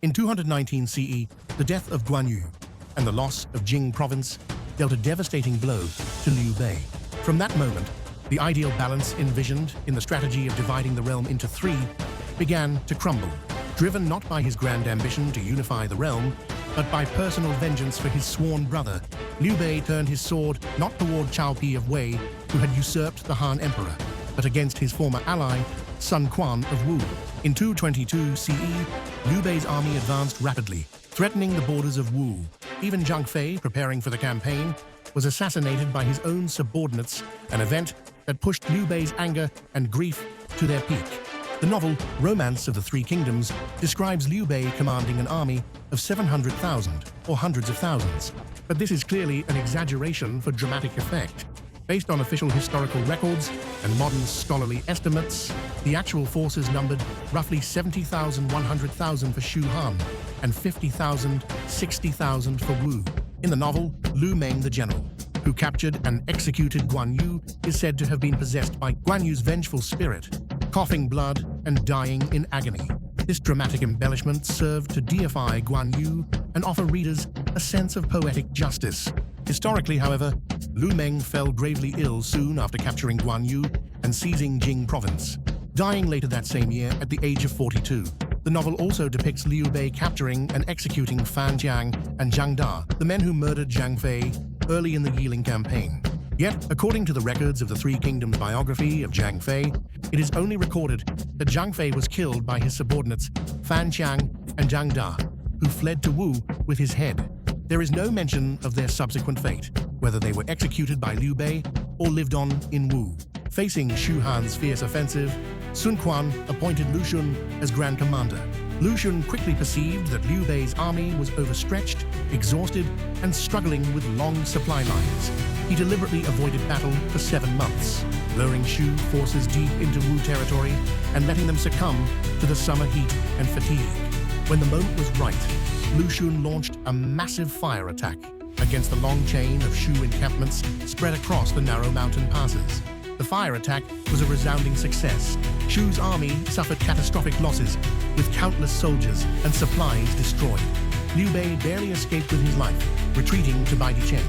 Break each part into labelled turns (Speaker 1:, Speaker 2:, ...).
Speaker 1: In 219 CE, the death of Guan Yu and the loss of Jing province dealt a devastating blow to Liu Bei. From that moment, the ideal balance envisioned in the strategy of dividing the realm into three began to crumble, driven not by his grand ambition to unify the realm, but by personal vengeance for his sworn brother. Liu Bei turned his sword not toward Cao Pi of Wei, who had usurped the Han Emperor, but against his former ally, Sun Quan of Wu. In 222 CE, Liu Bei's army advanced rapidly, threatening the borders of Wu. Even Zhang Fei, preparing for the campaign, was assassinated by his own subordinates, an event that pushed Liu Bei's anger and grief to their peak. The novel Romance of the Three Kingdoms describes Liu Bei commanding an army of 700,000 or hundreds of thousands, but this is clearly an exaggeration for dramatic effect. Based on official historical records and modern scholarly estimates, the actual forces numbered roughly 70,000, 100,000 for Shu Han and 50,000, 60,000 for Wu. In the novel, Lu Meng the general, who captured and executed Guan Yu, is said to have been possessed by Guan Yu's vengeful spirit, coughing blood and dying in agony. This dramatic embellishment served to deify Guan Yu and offer readers a sense of poetic justice. Historically, however, Lu Meng fell gravely ill soon after capturing Guan Yu and seizing Jing province, dying later that same year at the age of 42. The novel also depicts Liu Bei capturing and executing Fan Jiang and Zhang Da, the men who murdered Zhang Fei early in the Yiling campaign. Yet, according to the records of the Three Kingdoms biography of Zhang Fei, it is only recorded that Zhang Fei was killed by his subordinates Fan Jiang and Zhang Da, who fled to Wu with his head. There is no mention of their subsequent fate, whether they were executed by Liu Bei or lived on in Wu. Facing Shu Han's fierce offensive, Sun Quan appointed Lu Xun as Grand Commander. Lu Xun quickly perceived that Liu Bei's army was overstretched, exhausted, and struggling with long supply lines. He deliberately avoided battle for 7 months, luring Shu forces deep into Wu territory and letting them succumb to the summer heat and fatigue. When the moment was right, Lu Xun launched a massive fire attack against the long chain of Shu encampments spread across the narrow mountain passes. The fire attack was a resounding success. Shu's army suffered catastrophic losses, with countless soldiers and supplies destroyed. Liu Bei barely escaped with his life, retreating to Baidicheng,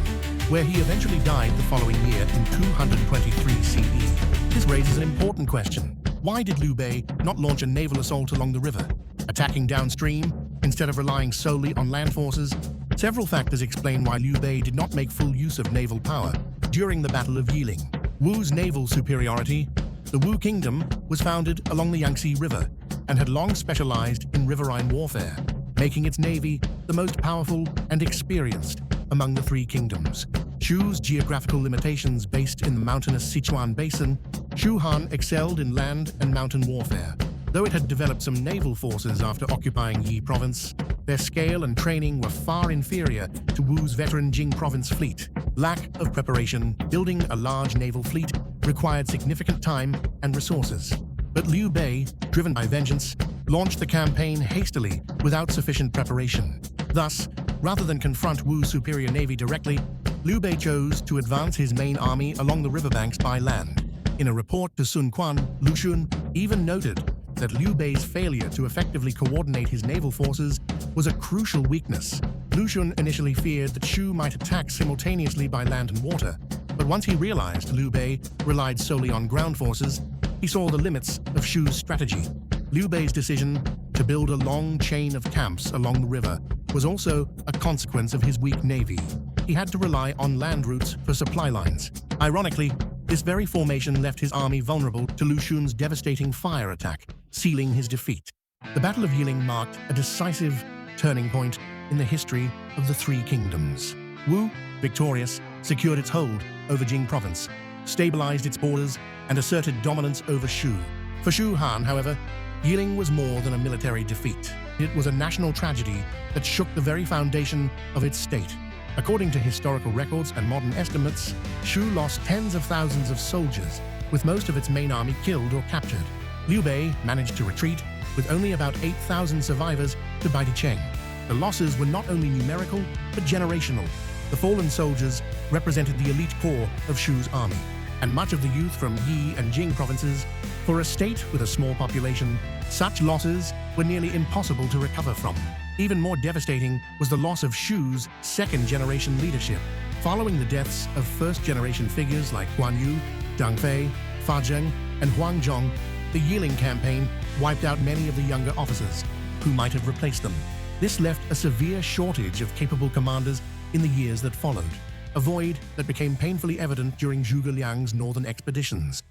Speaker 1: where he eventually died the following year in 223 CE. This raises an important question. Why did Liu Bei not launch a naval assault along the river, attacking downstream instead of relying solely on land forces? Several factors explain why Liu Bei did not make full use of naval power during the Battle of Yiling. Wu's naval superiority. The Wu Kingdom was founded along the Yangtze River and had long specialized in riverine warfare, making its navy the most powerful and experienced among the three kingdoms. Shu's geographical limitations based in the mountainous Sichuan Basin, Shu Han excelled in land and mountain warfare. Though it had developed some naval forces after occupying Yi province, their scale and training were far inferior to Wu's veteran Jing province fleet. Lack of preparation, building a large naval fleet, required significant time and resources. But Liu Bei, driven by vengeance, launched the campaign hastily without sufficient preparation. Thus, rather than confront Wu's superior navy directly, Liu Bei chose to advance his main army along the riverbanks by land. In a report to Sun Quan, Lu Xun even noted that Liu Bei's failure to effectively coordinate his naval forces was a crucial weakness. Lu Xun initially feared that Shu might attack simultaneously by land and water, but once he realized Liu Bei relied solely on ground forces, he saw the limits of Shu's strategy. Liu Bei's decision to build a long chain of camps along the river was also a consequence of his weak navy. He had to rely on land routes for supply lines. Ironically, this very formation left his army vulnerable to Lu Xun's devastating fire attack, sealing his defeat. The Battle of Yiling marked a decisive turning point in the history of the Three Kingdoms. Wu, victorious, secured its hold over Jing province, stabilized its borders, and asserted dominance over Shu. For Shu Han, however, Yiling was more than a military defeat. It was a national tragedy that shook the very foundation of its state. According to historical records and modern estimates, Shu lost tens of thousands of soldiers, with most of its main army killed or captured. Liu Bei managed to retreat with only about 8,000 survivors to Baidicheng. The losses were not only numerical, but generational. The fallen soldiers represented the elite core of Shu's army, and much of the youth from Yi and Jing provinces. For a state with a small population, Such losses were nearly impossible to recover from. Even more devastating was the loss of Shu's second-generation leadership. Following the deaths of first-generation figures like Guan Yu, Deng Fei, Fa Zheng, and Huang Zhong, the Yiling campaign wiped out many of the younger officers who might have replaced them. This left a severe shortage of capable commanders in the years that followed, a void that became painfully evident during Zhuge Liang's northern expeditions.